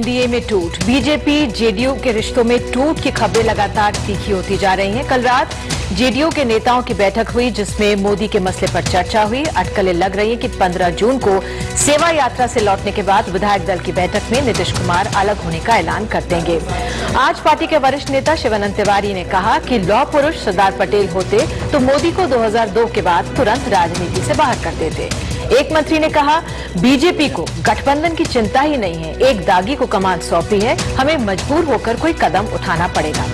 NDA में टूट। BJP JDU के रिश्तों में टूट की खबरें लगातार तीखी होती जा रही हैं। कल रात जेडीयू के नेताओं की बैठक हुई जिसमें मोदी के मसले पर चर्चा हुई। अटकलें लग रही हैं कि 15 जून को सेवा यात्रा से लौटने के बाद विधायक दल की बैठक में नीतीश कुमार अलग होने का ऐलान कर देंगे। आज पार्टी के वरिष्ठ नेता शिवानंद तिवारी ने कहा कि लौह पुरुष सरदार पटेल होते तो मोदी को 2002 के बाद तुरंत राजनीति से बाहर कर देते। एक मंत्री ने कहा, बीजेपी को गठबंधन की चिंता ही नहीं है, एक दागी को कमान सौंपी है, हमें मजबूर होकर कोई कदम उठाना पड़ेगा।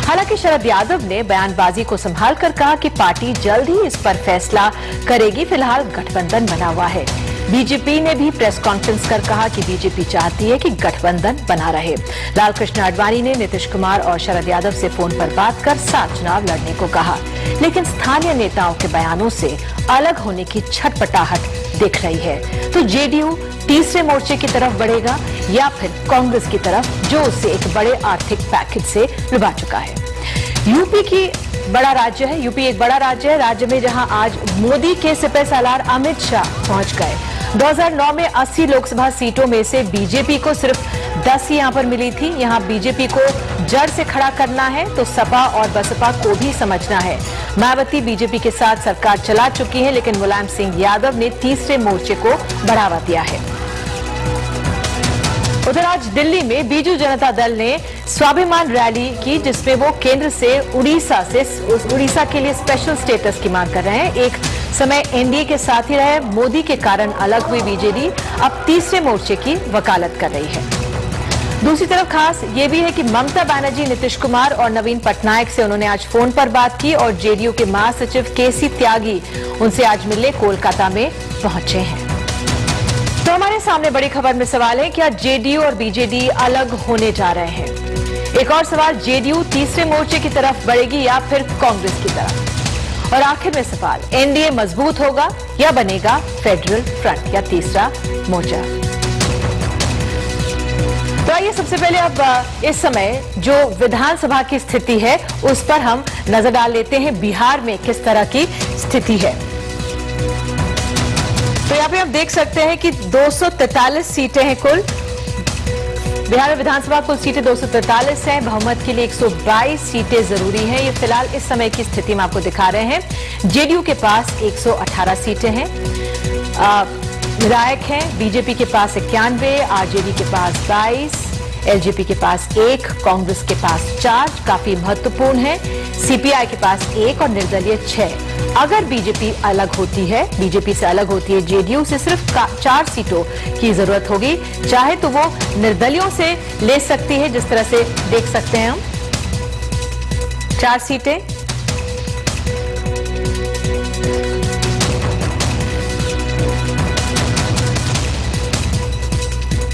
हालांकि शरद यादव ने बयानबाजी को संभालकर कहा कि पार्टी जल्द ही इस पर फैसला करेगी, फिलहाल गठबंधन बना हुआ है। बीजेपी ने भी प्रेस कॉन्फ्रेंस कर कहा कि बीजेपी चाहती है कि गठबंधन बना रहे। लालकृष्ण आडवाणी ने नीतीश कुमार और शरद यादव से फोन पर बात कर साथ चुनाव लड़ने को कहा, लेकिन स्थानीय नेताओं के बयानों से अलग होने की छटपटाहट दिख रही है। तो जेडीयू तीसरे मोर्चे की तरफ बढ़ेगा या फिर कांग्रेस की तरफ, जो उसे एक बड़े आर्थिक पैकेज से लुभा चुका है। यूपी एक बड़ा राज्य है। राज्य में जहां आज मोदी के सिपह सालार अमित शाह पहुंच गए। 2009 में 80 लोकसभा सीटों में से बीजेपी को सिर्फ 10 ही यहां पर मिली थी। यहां बीजेपी को जड़ से खड़ा करना है तो सपा और बसपा को भी समझना है। मायावती बीजेपी के साथ सरकार चला चुकी है, लेकिन मुलायम सिंह यादव ने तीसरे मोर्चे को बढ़ावा दिया है। उधर आज दिल्ली में बीजू जनता दल ने स्वाभिमान रैली की, जिसमें वो केंद्र से उड़ीसा के लिए स्पेशल स्टेटस की मांग कर रहे हैं। एक समय एनडीए के साथ ही रहे, मोदी के कारण अलग हुई बीजेडी अब तीसरे मोर्चे की वकालत कर रही है। दूसरी तरफ खास ये भी है कि ममता बनर्जी, नीतीश कुमार और नवीन पटनायक से उन्होंने आज फोन पर बात की और जेडीयू के महासचिव केसी त्यागी उनसे आज मिलने कोलकाता में पहुंचे हैं। तो हमारे सामने बड़ी खबर में सवाल है, क्या जेडीयू और बीजेडी अलग होने जा रहे हैं? एक और सवाल, जेडीयू तीसरे मोर्चे की तरफ बढ़ेगी या फिर कांग्रेस की तरफ? और आखिर में सवाल, एनडीए मजबूत होगा या बनेगा फेडरल फ्रंट या तीसरा मोर्चा? तो आइए सबसे पहले अब इस समय जो विधानसभा की स्थिति है उस पर हम नजर डाल लेते हैं। बिहार में किस तरह की स्थिति है, तो यहाँ पे आप देख सकते हैं कि 243 सीटें हैं कुल। बिहार में विधानसभा कुल सीटें 243 हैं। बहुमत के लिए 122 सीटें जरूरी हैं। ये फिलहाल इस समय की स्थिति में आपको दिखा रहे हैं। जेडीयू के पास 118 सीटें हैं, विधायक हैं। बीजेपी के पास 91, आरजेडी के पास 22, एलजेपी के पास 1, कांग्रेस के पास 4, काफी महत्वपूर्ण है। सीपीआई के पास 1 और निर्दलीय 6। अगर बीजेपी से अलग होती है जेडीयू से सिर्फ 4 सीटों की जरूरत होगी। चाहे तो वो निर्दलियों से ले सकती है, जिस तरह से देख सकते हैं हम 4 सीटें।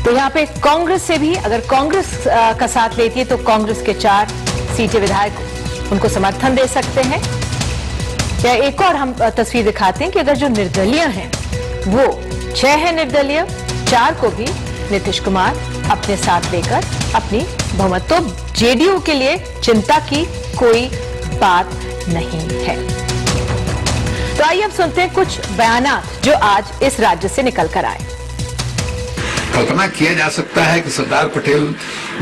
तो यहाँ पे कांग्रेस से भी अगर कांग्रेस का साथ लेती है तो कांग्रेस के 4 सीटें विधायक उनको समर्थन दे सकते हैं। या एक और हम तस्वीर दिखाते हैं कि अगर जो निर्दलीय हैं वो 6 है निर्दलीय, 4 को भी नीतीश कुमार अपने साथ लेकर अपनी बहुमत, तो जेडीयू के लिए चिंता की कोई बात नहीं है। तो आइए अब सुनते हैं कुछ बयानात जो आज इस राज्य से निकल कर आए। कल्पना किया जा सकता है कि सरदार पटेल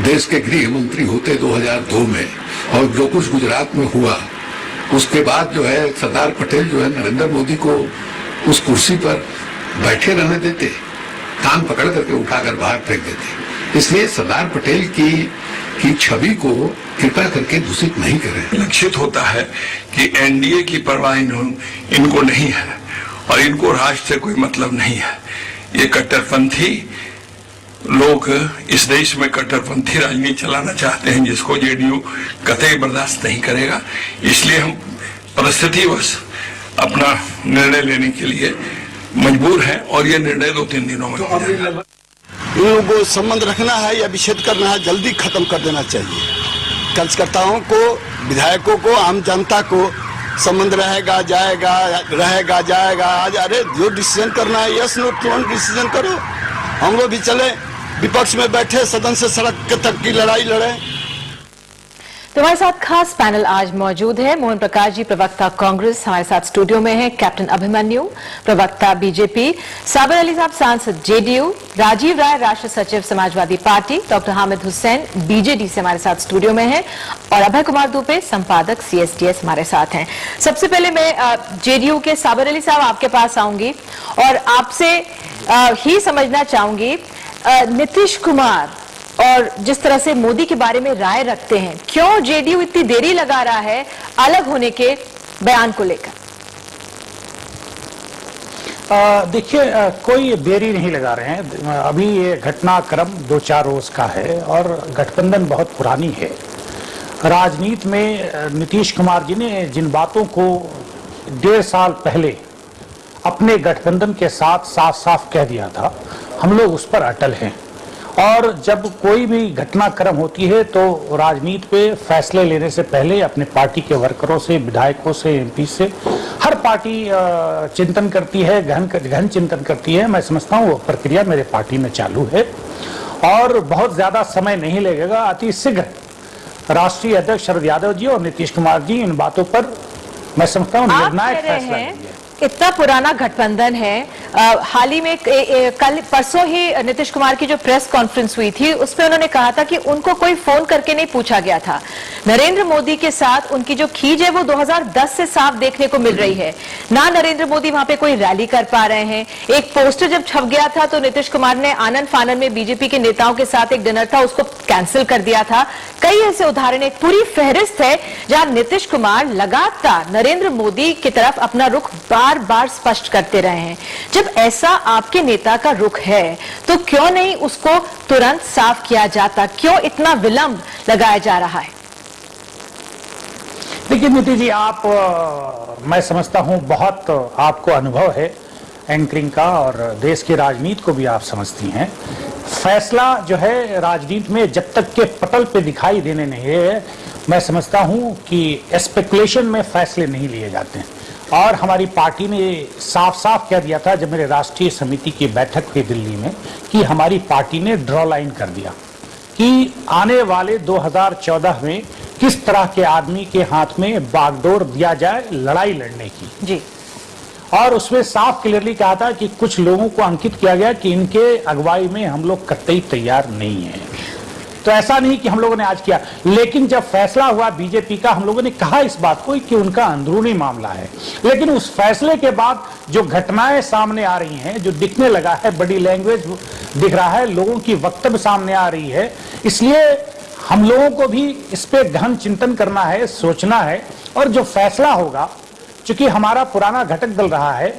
देश के गृह मंत्री होते 2002 में, और जो कुछ गुजरात में हुआ उसके बाद जो है सरदार पटेल जो है नरेंद्र मोदी को उस कुर्सी पर बैठे रहने देते, कान पकड़ करके उठाकर बाहर फेंक देते। इसलिए सरदार पटेल की छवि को कृपया करके दूषित नहीं करें। लक्षित होता है कि एनडीए की परवाह इनको नहीं है और इनको राष्ट्र से कोई मतलब नहीं है। ये कट्टरपंथी लोग इस देश में कट्टरपंथी राजनीति चलाना चाहते हैं, जिसको जेडीयू कतई बर्दाश्त नहीं करेगा। इसलिए हम परिस्थितिवश अपना निर्णय लेने के लिए मजबूर हैं और ये निर्णय 2-3 दिनों में हो जाएगा। इन लोगों को संबंध रखना है या विच्छेद करना है, जल्दी खत्म कर देना चाहिए। कार्यकर्ताओं को, विधायकों को, आम जनता को संबंध रहेगा जाएगा। आज अरे जो डिसीजन करना है यस नो तुरंत डिसीजन करो। हम लोग भी चले, विपक्ष में बैठे, सदन से सड़क तक की लड़ाई लड़े। तो हमारे साथ खास पैनल आज मौजूद है। मोहन प्रकाश जी, प्रवक्ता कांग्रेस, हमारे साथ स्टूडियो में हैं। कैप्टन अभिमन्यु, प्रवक्ता बीजेपी, साबिर अली साहब, सांसद जेडीयू, राजीव राय, राष्ट्र सचिव Samajwadi party, doctor Hamid Hussain BJD से हमारे साथ स्टूडियो में हैं, और अभय कुमार दुबे, संपादक सीएसडीएस हमारे साथ हैं। सबसे पहले मैं जेडीयू के साबिर अली साहब आपके पास आऊंगी और आपसे ही समझना चाहूंगी, नीतीश कुमार और जिस तरह से मोदी के बारे में राय रखते हैं, क्यों जेडीयू इतनी देरी लगा रहा है अलग होने के बयान को लेकर? देखिए, कोई देरी नहीं लगा रहे हैं। अभी ये घटनाक्रम 2-4 रोज का है और गठबंधन बहुत पुरानी है। राजनीति में नीतीश कुमार जी ने जिन बातों को 1.5 साल पहले अपने गठबंधन के साथ साफ साफ कह दिया था, हम लोग उस पर अटल हैं। और जब कोई भी घटनाक्रम होती है तो राजनीति पे फैसले लेने से पहले अपने पार्टी के वर्करों से, विधायकों से, एमपी से, हर पार्टी चिंतन करती है, गहन चिंतन करती है। मैं समझता हूँ वो प्रक्रिया मेरे पार्टी में चालू है और बहुत ज्यादा समय नहीं लगेगा। अति शीघ्र राष्ट्रीय अध्यक्ष शरद यादव जी और नीतीश कुमार जी इन बातों पर मैं समझता हूँ निर्णायक फैसला लेंगे। इतना पुराना गठबंधन है, हाल ही में कल परसों ही नीतीश कुमार की जो प्रेस कॉन्फ्रेंस हुई थी उसमें उन्होंने कहा था कि उनको कोई फोन करके नहीं पूछा गया था। नरेंद्र मोदी के साथ उनकी जो खींच है वो 2010 से साफ देखने को मिल रही है। ना नरेंद्र मोदी वहां पे कोई रैली कर पा रहे हैं। एक पोस्टर जब छप गया था तो नीतीश कुमार ने आनंद फानन में बीजेपी के नेताओं के साथ एक डिनर था, उसको कैंसिल कर दिया था। कई ऐसे उदाहरण, एक पूरी फहरिस्त है जहां नीतीश कुमार लगातार नरेंद्र मोदी की तरफ अपना रुख बार बार स्पष्ट करते रहे हैं। जब ऐसा आपके नेता का रुख है तो क्यों नहीं उसको तुरंत साफ किया जाता? क्यों इतना विलंब लगाया जा रहा है? देखिए नीति जी, आप मैं समझता हूं बहुत आपको अनुभव है एंकरिंग का और देश की राजनीति को भी आप समझती हैं। फैसला जो है राजनीति में जब तक के पटल पे दिखाई देने नहीं है, मैं समझता हूं कि स्पेकुलेशन में फैसले नहीं लिए जाते हैं। और हमारी पार्टी ने साफ साफ कह दिया था जब मेरे राष्ट्रीय समिति की बैठक हुई दिल्ली में कि हमारी पार्टी ने ड्रॉ लाइन कर दिया कि आने वाले 2014 में किस तरह के आदमी के हाथ में बागडोर दिया जाए लड़ाई लड़ने की जी। और उसमें साफ क्लियरली कहा था कि कुछ लोगों को अंकित किया गया कि इनके अगुवाई में हम लोग कतई तैयार नहीं हैं। तो ऐसा नहीं कि हम लोगों ने आज किया, लेकिन जब फैसला हुआ बीजेपी का, हम लोगों ने कहा इस बात को कि उनका अंदरूनी मामला है। लेकिन उस फैसले के बाद जो घटनाएं सामने आ रही हैं, जो दिखने लगा है, बॉडी लैंग्वेज दिख रहा है, लोगों की वक्तव्य सामने आ रही है, इसलिए हम लोगों को भी इस पे गहन चिंतन करना है, सोचना है। और जो फैसला होगा, चूंकि हमारा पुराना घटक दल रहा है,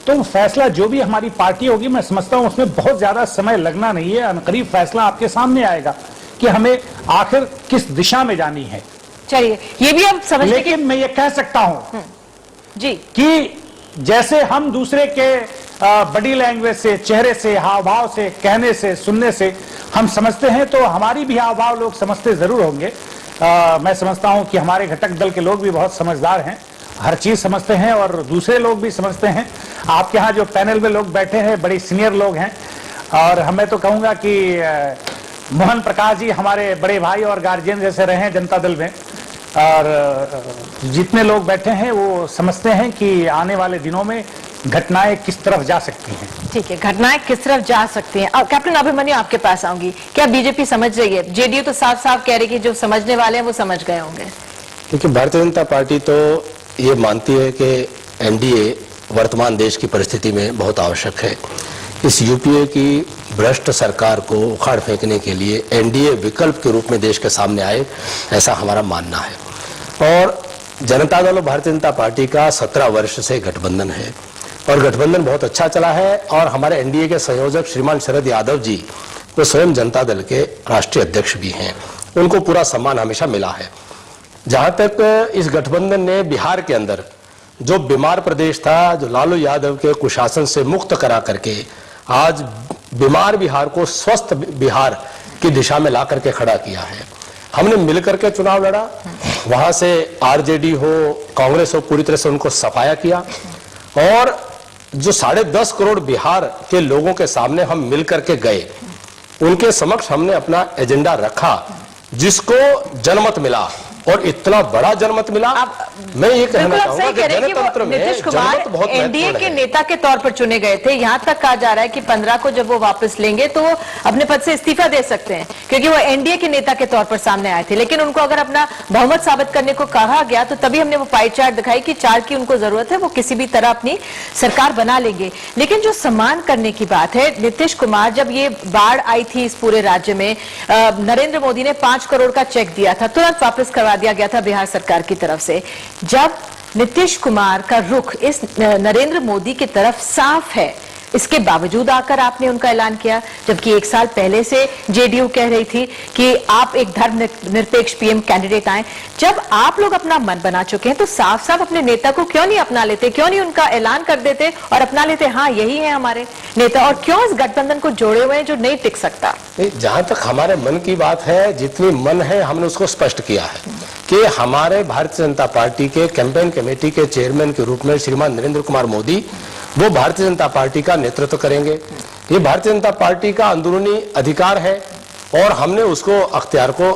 तो फैसला जो भी हमारी पार्टी होगी, मैं समझता हूं उसमें बहुत ज्यादा समय लगना नहीं है। अनकरीब फैसला आपके सामने आएगा कि हमें आखिर किस दिशा में जानी है। चलिए, ये भी हम समझ, लेकिन मैं ये कह सकता हूं जी कि जैसे हम दूसरे के बॉडी लैंग्वेज से, चेहरे से, हाव भाव से, कहने से, सुनने से हम समझते हैं, तो हमारी भी हाव भाव लोग समझते जरूर होंगे। मैं समझता हूं कि हमारे घटक दल के लोग भी बहुत समझदार हैं, हर चीज समझते हैं और दूसरे लोग भी समझते हैं। आपके यहाँ जो पैनल में लोग बैठे हैं बड़े सीनियर लोग हैं, और हमें तो कहूंगा कि मोहन प्रकाश जी हमारे बड़े भाई और गार्जियन जैसे रहे हैं जनता दल में, और जितने लोग बैठे हैं वो समझते हैं कि आने वाले दिनों में घटनाएं किस तरफ जा सकती हैं। ठीक है, घटनाएं किस तरफ जा सकती हैं। अब कैप्टन अभिमन्यु आपके पास आऊंगी, क्या बीजेपी समझ रही है? जेडीयू तो साफ साफ कह रही है कि जो समझने वाले हैं वो समझ गए होंगे। क्योंकि भारतीय जनता पार्टी तो ये मानती है कि एनडीए वर्तमान देश की परिस्थिति में बहुत आवश्यक है। इस यूपीए की भ्रष्ट सरकार को उखाड़ फेंकने के लिए एनडीए विकल्प के रूप में देश के सामने आए, ऐसा हमारा मानना है। और जनता दल और भारतीय जनता पार्टी का 17 वर्ष से गठबंधन है और गठबंधन बहुत अच्छा चला है। और हमारे एनडीए के संयोजक श्रीमान शरद यादव जी, वो स्वयं जनता दल के राष्ट्रीय अध्यक्ष भी हैं, उनको पूरा सम्मान हमेशा मिला है। जहां तक इस गठबंधन ने बिहार के अंदर जो बीमार प्रदेश था, जो लालू यादव के कुशासन से मुक्त करा करके आज बीमार बिहार को स्वस्थ बिहार की दिशा में ला करके खड़ा किया है। हमने मिलकर के चुनाव लड़ा, वहां से आरजेडी हो, कांग्रेस हो, पूरी तरह से उनको सफाया किया। और जो 10.5 करोड़ बिहार के लोगों के सामने हम मिलकर के गए, उनके समक्ष हमने अपना एजेंडा रखा, जिसको जनमत मिला और इतना बड़ा जनमत मिला। मैं ये कहना चाहूंगा कि जनतंत्र में नीतीश कुमार जनमत बहुत एनडीए के महत्वपूर्ण है। नेता के तौर पर चुने गए थे। यहां तक कहा जा रहा है कि 15 को जब वो वापस लेंगे तो वो अपने पद से इस्तीफा दे सकते हैं, क्योंकि वो एनडीए के नेता के तौर पर सामने आए थे। लेकिन उनको अगर अपना बहुमत साबित करने को कहा गया तो तभी हमने वो पाई चार्ट दिखाई कि 4 की उनको जरूरत है, वो किसी भी तरह अपनी सरकार बना लेंगे। लेकिन जो सम्मान करने की बात है, नीतीश कुमार, जब ये बाढ़ आई थी इस पूरे राज्य में, नरेंद्र मोदी ने 5 करोड़ का चेक दिया था, तुरंत वापस करवा दिया गया था बिहार सरकार की तरफ से। जब नीतीश कुमार का रुख इस नरेंद्र मोदी की तरफ साफ है, इसके बावजूद आकर आपने उनका ऐलान किया, जबकि 1 साल पहले से जेडीयू कह रही थी कि आप एक धर्मनिरपेक्ष पीएम कैंडिडेट आए। जब आप लोग अपना मन बना चुके हैं तो साफ साफ अपने नेता को क्यों नहीं अपना लेते, क्यों नहीं उनका ऐलान कर देते और अपना लेते, हाँ यही है हमारे नेता, और क्यों इस गठबंधन को जोड़े हुए हैं जो नहीं टिक सकता? जहां तक हमारे मन की बात है, जितनी मन है हमने उसको स्पष्ट किया है कि हमारे भारतीय जनता पार्टी के कैंपेन कमेटी के चेयरमैन के रूप में श्रीमान नरेंद्र कुमार मोदी वो भारतीय जनता पार्टी का नेतृत्व करेंगे। ये भारतीय जनता पार्टी का अंदरूनी अधिकार है और हमने उसको अख्तियार को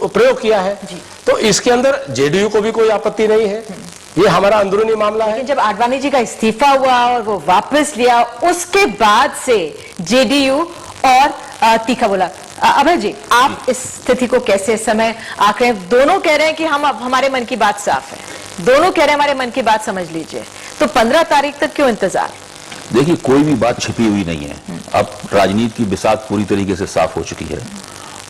प्रयोग किया है, तो इसके अंदर जेडीयू को भी कोई आपत्ति नहीं है। ये हमारा अंदरूनी मामला है। लेकिन जब आडवाणी जी का इस्तीफा हुआ और वो वापस लिया, उसके बाद से जेडीयू और तीखा बोला। अभय जी, आप इस स्थिति को कैसे समय आंक रहे हैं? दोनों कह रहे हैं कि हम, अब हमारे मन की बात साफ है, दोनों कह रहे हैं हमारे मन की बात समझ लीजिए, तो 15 तारीख तक क्यों इंतजार? देखिए, कोई भी बात छिपी हुई नहीं है। अब राजनीति की बिसात पूरी तरीके से साफ हो चुकी है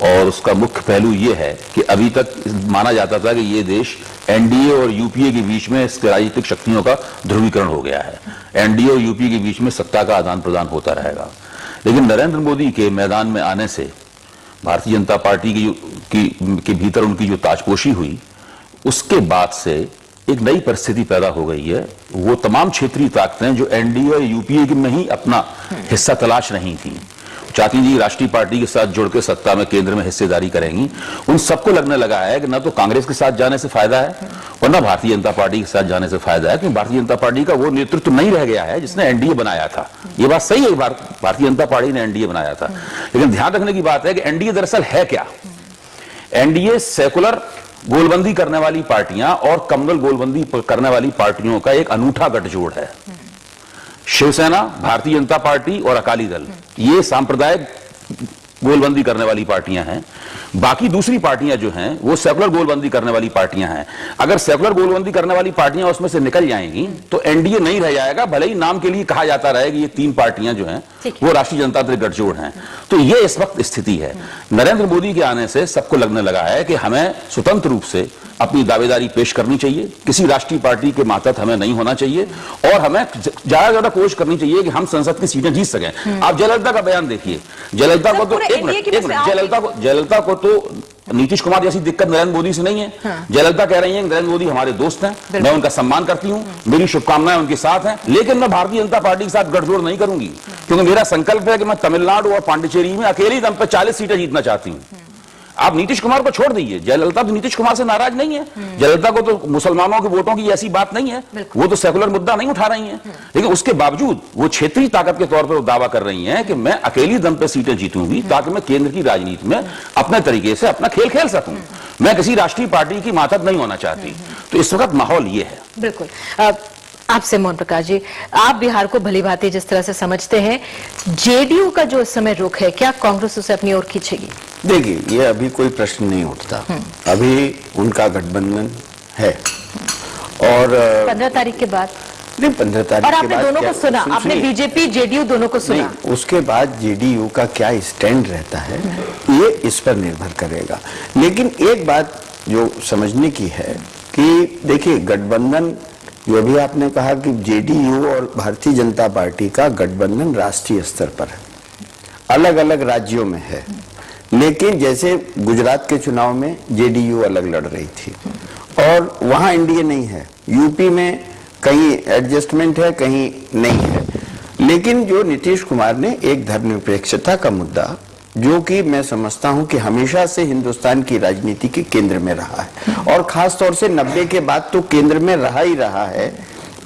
और उसका मुख्य पहलू ये है कि अभी तक माना जाता था कि ये देश एनडीए और यूपीए के बीच में इसके राजनीतिक शक्तियों का ध्रुवीकरण हो गया है। एनडीए और यूपीए के बीच में सत्ता का आदान प्रदान होता रहेगा। लेकिन नरेंद्र मोदी के मैदान में आने से भारतीय जनता पार्टी के भीतर उनकी जो ताजपोशी हुई, उसके बाद से एक नई परिस्थिति पैदा हो गई है। वो तमाम क्षेत्रीय ताकतें जो एनडीए और यूपीए में ही अपना हिस्सा तलाश रही थी, चाहती थी राष्ट्रीय पार्टी के साथ जुड़ के सत्ता में केंद्र में हिस्सेदारी करेंगी, उन सबको लगने लगा है कि न तो कांग्रेस के साथ जाने से फायदा है और न भारतीय जनता पार्टी के साथ जाने से फायदा है, क्योंकि भारतीय जनता पार्टी का वो नेतृत्व नहीं रह गया है जिसने एनडीए बनाया था। ये बात सही है, भारतीय जनता पार्टी ने एनडीए बनाया था, लेकिन ध्यान रखने की बात है कि एनडीए दरअसल है क्या? एनडीए सेकुलर गोलबंदी करने वाली पार्टियां और कम्युनल गोलबंदी करने वाली पार्टियों का एक अनूठा गठजोड़ है। शिवसेना, भारतीय जनता पार्टी और अकाली दल, ये सांप्रदायिक गोलबंदी करने वाली पार्टियां हैं। बाकी दूसरी पार्टियां जो हैं वो सेकुलर गोलबंदी करने वाली पार्टियां हैं। अगर सेकुलर गोलबंदी करने वाली पार्टियां उसमें से निकल जाएंगी तो एनडीए नहीं रह जाएगा, भले ही नाम के लिए कहा जाता रहे कि ये 3 पार्टियां जो हैं वो राष्ट्रीय जनतांत्रिक गठजोड़ हैं। तो ये इस वक्त स्थिति है। नरेंद्र मोदी के आने से सबको लगने लगा है कि हमें स्वतंत्र रूप से अपनी दावेदारी पेश करनी चाहिए, किसी राष्ट्रीय पार्टी के मातहत हमें नहीं होना चाहिए और हमें ज्यादा ज्यादा कोशिश करनी चाहिए कि हम संसद की सीटें जीत सकें। आप जयललिता का बयान देखिए, जयललिता को तो जयललिता को तो नीतीश कुमार जैसी दिक्कत नरेंद्र मोदी से नहीं है। जयललिता कह रही है कि नरेंद्र मोदी हमारे दोस्त हैं, मैं उनका सम्मान करती हूं, मेरी शुभकामनाएं उनके साथ हैं, लेकिन मैं भारतीय जनता पार्टी के साथ गठजोड़ नहीं करूंगी, क्योंकि मेरा संकल्प है कि मैं तमिलनाडु और पांडिचेरी में अकेले दम पर 40 सीटें जीतना चाहती हूं। आप नीतीश कुमार को छोड़ दीजिए, जयललिता तो नीतीश कुमार से नाराज नहीं है। जयललिता को तो मुसलमानों के वोटों की ऐसी बात नहीं है, वो तो सेकुलर मुद्दा नहीं उठा रही हैं, लेकिन उसके बावजूद वो क्षेत्रीय ताकत के तौर पर दावा कर रही हैं कि मैं अकेली दम पे सीटें जीतूंगी ताकि मैं केंद्र की राजनीति में अपने तरीके से अपना खेल खेल सकूं। मैं किसी राष्ट्रीय पार्टी की मातहत नहीं होना चाहती। तो इस वक्त माहौल ये है। बिल्कुल। आपसे मोहन प्रकाश जी, आप बिहार को भली भांति जिस तरह से समझते हैं, जेडीयू का जो इस समय रुख है, क्या कांग्रेस उसे अपनी ओर खींचेगी? देखिए, ये अभी कोई प्रश्न नहीं उठता, अभी उनका गठबंधन है और 15 तारीख के बाद नहीं, 15 तारीख और के आपने बाद दोनों को सुना, आपने बीजेपी जेडीयू दोनों को सुना, उसके बाद जेडीयू का क्या स्टैंड रहता है ये इस पर निर्भर करेगा। लेकिन एक बात जो समझने की है कि देखिए, गठबंधन जो भी आपने कहा कि जेडीयू और भारतीय जनता पार्टी का गठबंधन राष्ट्रीय स्तर पर है, अलग अलग राज्यों में है, लेकिन जैसे गुजरात के चुनाव में जेडीयू अलग लड़ रही थी और वहां एनडीए नहीं है, यूपी में कहीं एडजस्टमेंट है कहीं नहीं है। लेकिन जो नीतीश कुमार ने एक धर्मनिरपेक्षता का मुद्दा, जो कि मैं समझता हूं कि हमेशा से हिंदुस्तान की राजनीति के केंद्र में रहा है और खास तौर से 90 के बाद तो केंद्र में रहा ही रहा है,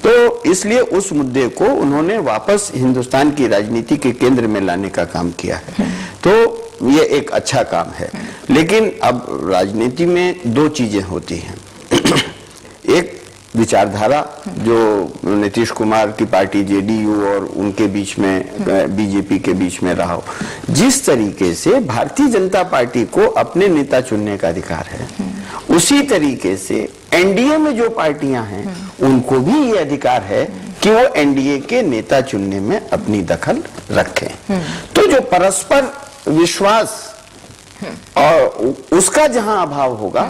तो इसलिए उस मुद्दे को उन्होंने वापस हिंदुस्तान की राजनीति के केंद्र में लाने का काम किया है। तो ये एक अच्छा काम है। लेकिन अब राजनीति में दो चीजें होती हैं। एक विचारधारा जो नीतीश कुमार की पार्टी जेडीयू और उनके बीच में बीजेपी के बीच में रहा हो, जिस तरीके से भारतीय जनता पार्टी को अपने नेता चुनने का अधिकार है, उसी तरीके से एनडीए में जो पार्टियां हैं उनको भी ये अधिकार है कि वो एनडीए के नेता चुनने में अपनी दखल रखें। तो जो परस्पर विश्वास और उसका जहां अभाव होगा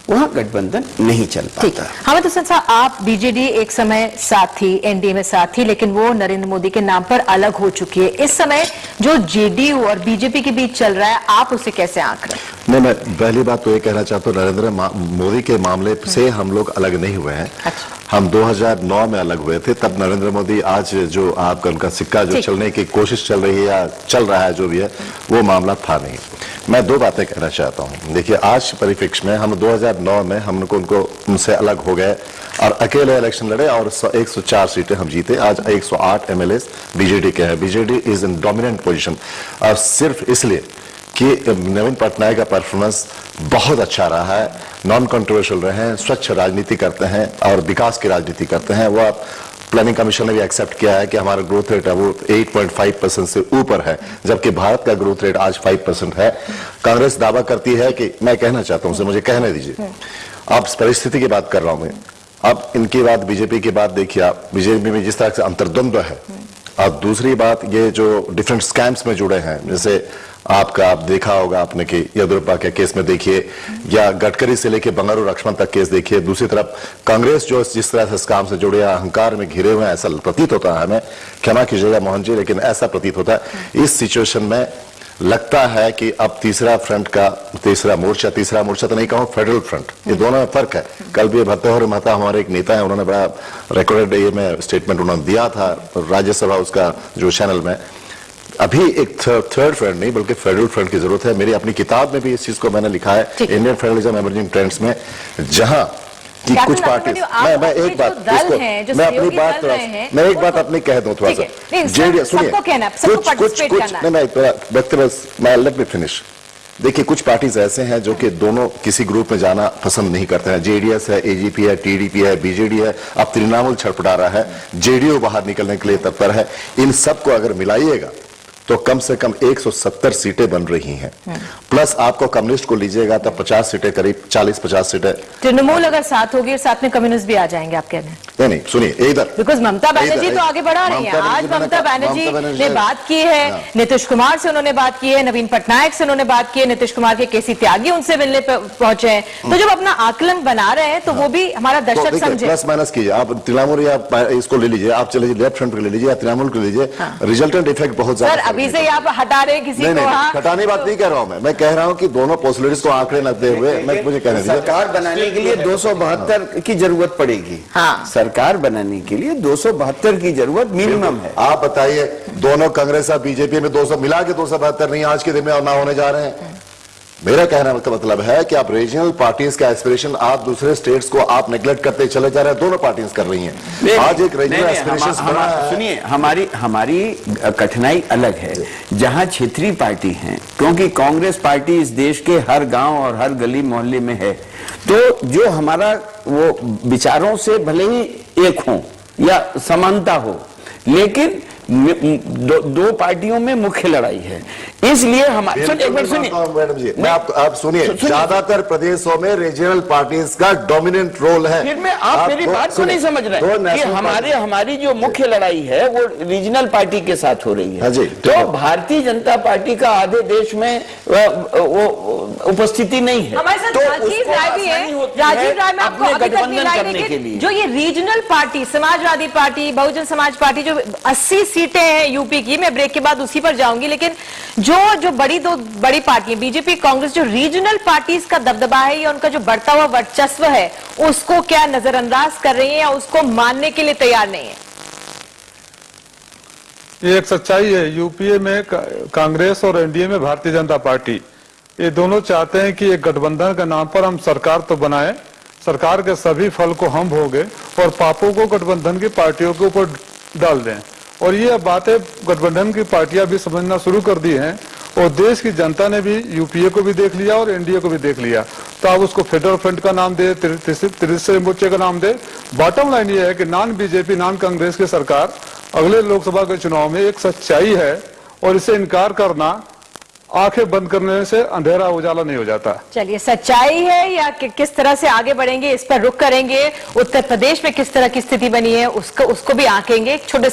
वहां गठबंधन नहीं चल पाता। हमें तो साहब, आप बीजेडी एक समय साथ थी, एनडीए में साथ थी, लेकिन वो नरेंद्र मोदी के नाम पर अलग हो चुकी है। इस समय जो जेडीयू और बीजेपी के बीच चल रहा है, आप उसे कैसे आंक रहे हैं? नहीं, मैं पहली बात तो ये कहना चाहता हूँ, नरेंद्र मोदी के मामले से हम लोग अलग नहीं हुए हैं। अच्छा। हम 2009 में अलग हुए थे, तब नरेंद्र मोदी आज जो आपका उनका सिक्का जो चलने की कोशिश चल रही है या चल रहा है जो भी है, वो मामला था नहीं। मैं दो बातें कहना चाहता हूँ। देखिए, आज परिप्रेक्ष्य में हम 2009 में हमको उनसे अलग हो गए और अकेले इलेक्शन लड़े और 104 सीटें हम जीते। आज 108 एमएलए बीजेडी के हैं। BJD is in dominant position, और सिर्फ इसलिए कि नवीन पटनायक का परफॉर्मेंस बहुत अच्छा रहा है, नॉन कंट्रोवर्शियल रहे हैं, स्वच्छ राजनीति करते हैं और विकास की राजनीति करते हैं। वो आप प्लानिंग कमीशन ने भी एक्सेप्ट किया है कि हमारा ग्रोथ रेट है वो 8.5% से ऊपर है, जबकि भारत का ग्रोथ रेट आज 5% है। कांग्रेस दावा करती है कि, मैं कहना चाहता हूं, मुझे कहने दीजिए, अब परिस्थिति की बात कर रहा हूं मैं। अब इनकी बात, बीजेपी की बात देखिए आप, बीजेपी में जिस तरह से अंतर्द्वंद्व है। अब दूसरी बात, ये जो डिफरेंट स्कैम्स में जुड़े हैं, जैसे आप देखा होगा आपने कि येदियुरप्पा के केस में देखिए, या गडकरी से लेके बंगारू लक्ष्मण तक केस देखिए। दूसरी तरफ कांग्रेस जो जिस तरह से स्कैम से जुड़े, अहंकार में घिरे हुए हैं, ऐसा प्रतीत होता है हमें, क्षमा कीजिएगा मोहन जी, लेकिन ऐसा प्रतीत होता है। इस सिचुएशन में लगता है कि अब तीसरा मोर्चा तो नहीं कहूं, फेडरल फ्रंट, ये दोनों में फर्क है। कल भी भत्तेहर महता हमारे एक नेता है, उन्होंने बड़ा रिकॉर्डेड ये में स्टेटमेंट उन्होंने दिया था राज्यसभा उसका जो चैनल में। अभी एक थर्ड फ्रंट नहीं बल्कि फेडरल फ्रंट की जरूरत है। मेरी अपनी किताब में भी इस चीज को मैंने लिखा है, इंडियन फेडरलिज्म इमर्जिंग ट्रेंड्स में, जहां कि कुछ पार्टी, मैं एक बात इसको, मैं अपनी बात, मैं एक बात अपनी कह दूं थोड़ा सा, जेडीएस सुनिए, मैं लेट मी फिनिश। देखिए, कुछ पार्टीज ऐसे हैं जो कि दोनों किसी ग्रुप में जाना पसंद नहीं करते हैं। जेडीएस है, एजीपी है, टीडीपी है, बीजेडी है, अब तृणमूल छटपटा रहा है, जेडीयू बाहर निकलने के लिए तत्पर है। इन सबको अगर मिलाइएगा तो कम से कम 170 सीटें बन रही हैं। प्लस आपको कम्युनिस्ट को लीजिएगा तो 50 सीटें, करीब 40-50 सीटें। तृणमूल अगर साथ होगी और साथ में कम्युनिस्ट भी आ जाएंगे, आप कह रहे हैं? नहीं, सुनिए इधर, बिकॉज ममता बनर्जी तो आगे बढ़ा रही है। आज ममता बनर्जी ने बात की है, नीतीश कुमार से उन्होंने बात की है, नवीन पटनायक से उन्होंने बात की है, नीतीश कुमार के केसी त्यागी उनसे मिलने पहुंचे हैं। तो जब अपना आकलन बना रहे हैं तो वो भी हमारा दर्शक समझे। प्लस माइनस कीजिए, आप तृणमूल या इसको ले लीजिए, आप चले लेफ्ट फ्रंट को ले लीजिए या तृणमूल को ले लीजिए, रिजल्टेंट इफेक्ट बहुत ज्यादा। अभी से आप हटा रहे किसी को? हटाने बात नहीं कह रहा हूं मैं कह रहा हूं कि दोनों पॉसिबिलिटीज को आंकड़े लगते हुए मैं मुझे कहने दीजिए। सरकार बनाने के लिए 272 की जरूरत पड़ेगी। हाँ, सरकार बनाने के लिए 272 की जरूरत मिनिमम है। आप बताइए, दोनों कांग्रेस और बीजेपी में 200 मिला के 272 नहीं आज के दिन में ना होने जा रहे हैं। मेरा कहना का मतलब है कि आप रीजनल पार्टीज का एस्पिरेशन, आप दूसरे स्टेट्स को आप नेग्लेक्ट करते चले जा रहे हैं। दोनों पार्टीज कर रही हैं। आज एक रीजनल एस्पिरेशन, सुनिए, हमारी कठिनाई अलग है। जहां क्षेत्रीय पार्टी हैं, क्योंकि कांग्रेस पार्टी इस देश के हर गांव और हर गली मोहल्ले में है, तो जो हमारा वो विचारों से भले ही एक हो या समानता हो, लेकिन दो पार्टियों में मुख्य लड़ाई है। इसलिए हमारे मैडम जी, मैं आप सुनिए, ज्यादातर प्रदेशों में रीजनल पार्टीज का डोमिनेंट रोल है। फिर आप मेरी बात को नहीं समझ रहे कि हमारी जो मुख्य लड़ाई है वो रीजनल पार्टी के साथ हो रही है। तो भारतीय जनता पार्टी का आधे देश में वो उपस्थिति नहीं है। हमारे साथ राजीव राय भी है। राजीव राय में आपको गठबंधन करने के लिए जो ये regional party, Samajwadi party, Bahujan Samaj party, जो 80 सीटें हैं यूपी की, मैं ब्रेक के बाद उसी पर जाऊंगी, लेकिन जो दो बड़ी पार्टियां बीजेपी, कांग्रेस, जो रीजनल पार्टीज का दबदबा है या उनका जो बढ़ता हुआ वर्चस्व है, उसको क्या नजरअंदाज कर रही है या उसको मानने के लिए तैयार नहीं है? ये एक सच्चाई है। यूपीए में कांग्रेस और एनडीए में भारतीय जनता पार्टी, ये दोनों चाहते हैं कि एक गठबंधन के नाम पर हम सरकार तो बनाएं, सरकार के सभी फल को हम भोगे और पापों को गठबंधन की पार्टियों के ऊपर डाल दें। और ये बातें गठबंधन की पार्टियां भी समझना शुरू कर दी हैं और देश की जनता ने भी यूपीए को भी देख लिया और एनडीए को भी देख लिया। तो आप उसको फेडरल फ्रंट का नाम दे, तीसरे मोर्चे का नाम दे, बॉटम लाइन ये है कि नॉन बीजेपी नॉन कांग्रेस की सरकार अगले लोकसभा के चुनाव में एक सच्चाई है और इसे इनकार करना आंखें बंद करने से अंधेरा उजाला नहीं हो जाता। चलिए, सच्चाई है या किस तरह से आगे बढ़ेंगे इस पर रुख करेंगे। उत्तर प्रदेश में किस तरह की स्थिति बनी है उसको भी आंकेंगे। एक छोटे